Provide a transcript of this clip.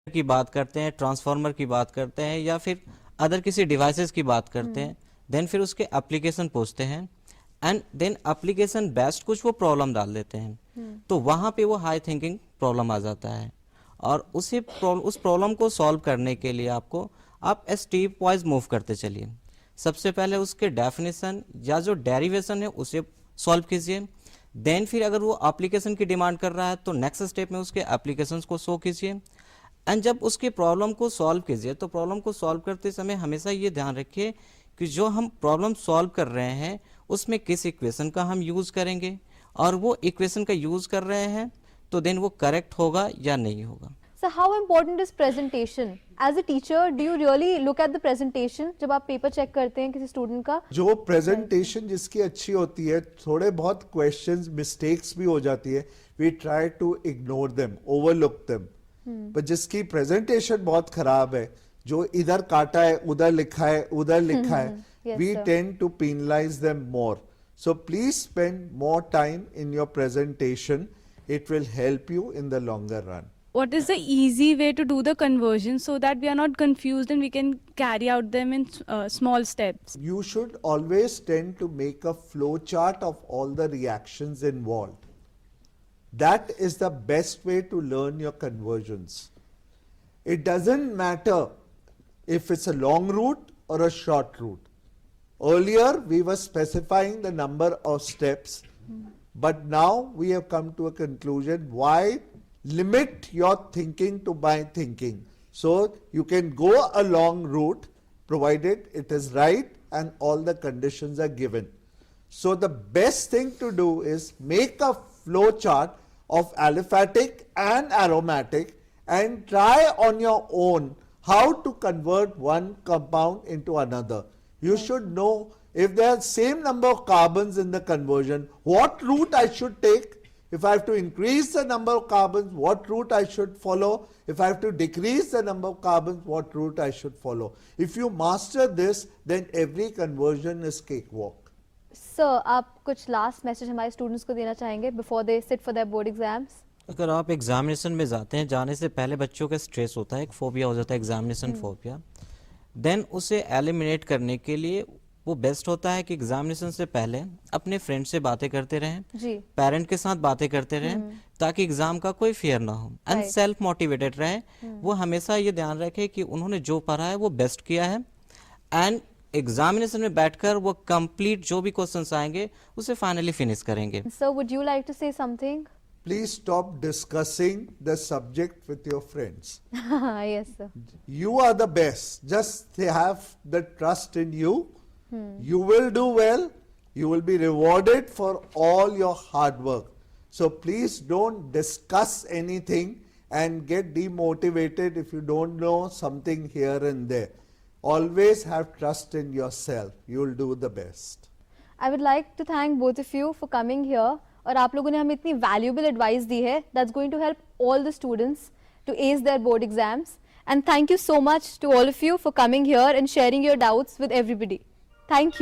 की बात करते हैं, ट्रांसफार्मर की बात करते हैं या फिर अदर किसी डिवाइसेस की बात करते हैं, देन फिर उसके एप्लीकेशन पूछते हैं एंड देन एप्लीकेशन बेस्ट कुछ वो प्रॉब्लम डाल देते हैं, तो वहाँ पे वो हाई थिंकिंग प्रॉब्लम आ जाता है। और उस प्रॉब्लम को सॉल्व करने के लिए आप स्टेप वाइज मूव करते चलिए। सबसे पहले उसके डेफिनेशन या जो डेरिवेशन है उसे सॉल्व कीजिए, देन फिर अगर वो एप्लीकेशन की डिमांड कर रहा है तो नेक्स्ट स्टेप में उसके एप्लीकेशंस को शो कीजिए एंड जब उसके प्रॉब्लम को सॉल्व कीजिए तो प्रॉब्लम को सॉल्व करते समय हमेशा ये ध्यान रखिए कि जो हम प्रॉब्लम सॉल्व कर रहे हैं उसमें किस इक्वेशन का हम यूज करेंगे, और वो इक्वेशन का यूज कर रहे हैं तो देन वो करेक्ट होगा या नहीं होगा। So how important is presentation? As a teacher, do you really look at the presentation जब आप पेपर चेक करते हैं किसी स्टूडेंट का? जो प्रेजेंटेशन जिसकी अच्छी होती है, थोड़े बहुत क्वेश्चंस मिस्टेक्स भी हो जाती है, we try to ignore them, overlook them. पर जिसकी प्रेजेंटेशन बहुत खराब है, जो इधर काटा है, उधर लिखा है, उधर लिखा है, Yes, we sir. tend to penalize them more. So please spend more time in your presentation. It will help you in the longer run. What is the easy way to do the conversion so that we are not confused and we can carry out them in small steps? You should always tend to make a flow chart of all the reactions involved. That is the best way to learn your conversions. It doesn't matter if it's a long route or a short route. Earlier we were specifying the number of steps, but now we have come to a conclusion. Why limit your thinking to my thinking? So you can go a long route provided it is right and all the conditions are given. So the best thing to do is make a flow chart of aliphatic and aromatic and try on your own how to convert one compound into another. You should know if there are same number of carbons in the conversion, what route I should take. If I have to increase the number of carbons, what route I should follow. If I have to decrease the number of carbons, what route I should follow. If you master this, then every conversion is cakewalk. Sir, आप कुछ last message हमारे students को देना चाहेंगे before they sit for their board exams? अगर आप examination में जाते हैं, जाने से पहले बच्चों का स्ट्रेस होता है, एक फोबिया हो जाता है, एग्जामिनेशन फोबिया, देन उसे एलिमिनेट करने के लिए वो बेस्ट होता है कि एग्जामिनेशन से पहले अपने फ्रेंड से बातें करते रहें, पेरेंट के साथ बातें करते रहें, ताकि एग्जाम का कोई फियर ना हो एंड सेल्फ मोटिवेटेड रहें। वो हमेशा ये ध्यान रखें कि उन्होंने जो पढ़ा है वो बेस्ट किया है एंड एग्जामिनेशन में बैठकर वो कंप्लीट जो भी क्वेश्चंस आएंगे उसे फाइनली फिनिश करेंगे। Sir, would you like to say something? Please stop discussing the subject with your friends. Yes, sir. You are the best. Just they have the trust in you. You will do well. You will be rewarded for all your hard work. So please don't discuss anything and get demotivated if you don't know something here and there. Always have trust in yourself. You will do the best. I would like to thank both of you for coming here. और आप लोगों ने हमें इतनी valuable advice दी है that's going to help all the students to ace their board exams, and thank you so much to all of you for coming here and sharing your doubts with everybody. Thank you.